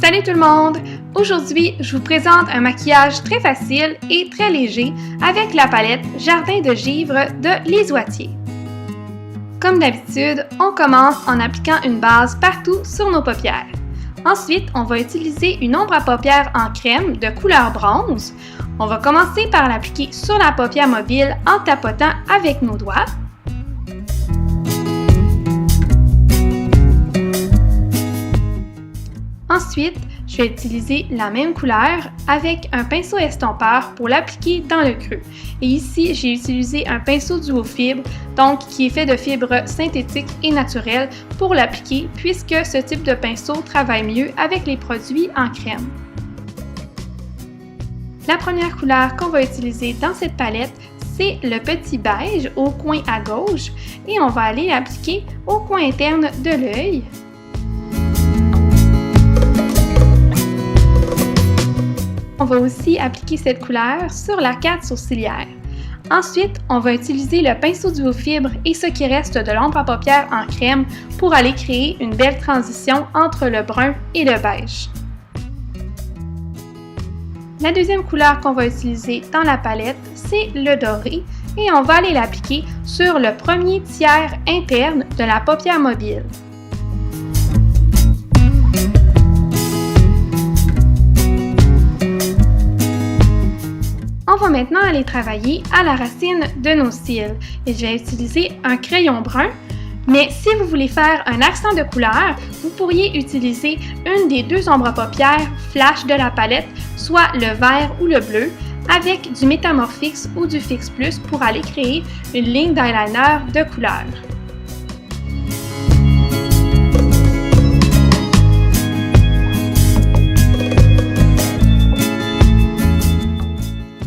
Salut tout le monde! Aujourd'hui, je vous présente un maquillage très facile et très léger avec la palette Jardin de Givre de Lisoitier. Comme d'habitude, on commence en appliquant une base partout sur nos paupières. Ensuite, on va utiliser une ombre à paupières en crème de couleur bronze. On va commencer par l'appliquer sur la paupière mobile en tapotant avec nos doigts. Ensuite, je vais utiliser la même couleur avec un pinceau estompeur pour l'appliquer dans le creux. Et ici, j'ai utilisé un pinceau duo fibre, donc qui est fait de fibres synthétiques et naturelles pour l'appliquer puisque ce type de pinceau travaille mieux avec les produits en crème. La première couleur qu'on va utiliser dans cette palette, c'est le petit beige au coin à gauche et on va aller l'appliquer au coin interne de l'œil. On va aussi appliquer cette couleur sur l'arcade sourcilière. Ensuite, on va utiliser le pinceau duo fibre et ce qui reste de l'ombre à paupières en crème pour aller créer une belle transition entre le brun et le beige. La deuxième couleur qu'on va utiliser dans la palette, c'est le doré et on va aller l'appliquer sur le premier tiers interne de la paupière mobile. On va maintenant aller travailler à la racine de nos cils et je vais utiliser un crayon brun, mais si vous voulez faire un accent de couleur, vous pourriez utiliser une des deux ombres à paupières flash de la palette, soit le vert ou le bleu, avec du Métamorphix ou du Fix Plus pour aller créer une ligne d'eyeliner de couleur.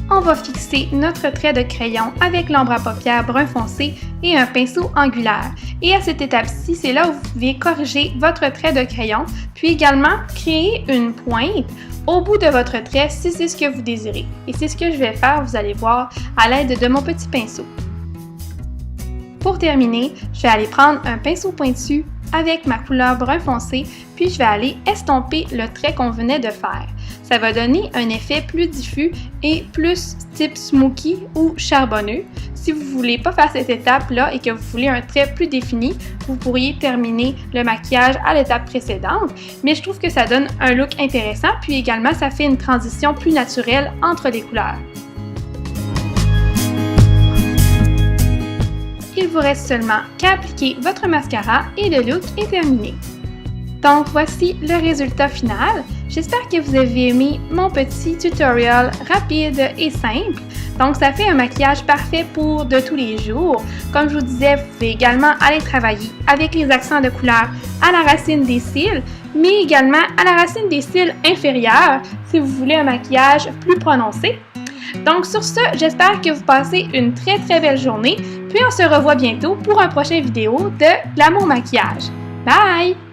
On va fixer notre trait de crayon avec l'ombre à paupières brun foncé et un pinceau angulaire. Et à cette étape-ci, c'est là où vous pouvez corriger votre trait de crayon, puis également créer une pointe au bout de votre trait si c'est ce que vous désirez. Et c'est ce que je vais faire, vous allez voir, à l'aide de mon petit pinceau. Pour terminer, je vais aller prendre un pinceau pointu avec ma couleur brun foncé, puis je vais aller estomper le trait qu'on venait de faire. Ça va donner un effet plus diffus et plus type smoky ou charbonneux. Si vous ne voulez pas faire cette étape-là et que vous voulez un trait plus défini, vous pourriez terminer le maquillage à l'étape précédente, mais je trouve que ça donne un look intéressant, puis également ça fait une transition plus naturelle entre les couleurs. Il vous reste seulement qu'à appliquer votre mascara et le look est terminé. Donc voici le résultat final. J'espère que vous avez aimé mon petit tutoriel rapide et simple. Donc ça fait un maquillage parfait pour de tous les jours. Comme je vous disais, vous pouvez également aller travailler avec les accents de couleur à la racine des cils, mais également à la racine des cils inférieurs si vous voulez un maquillage plus prononcé. Donc sur ce, j'espère que vous passez une très belle journée, puis on se revoit bientôt pour un prochain vidéo de Glamour Maquillage. Bye!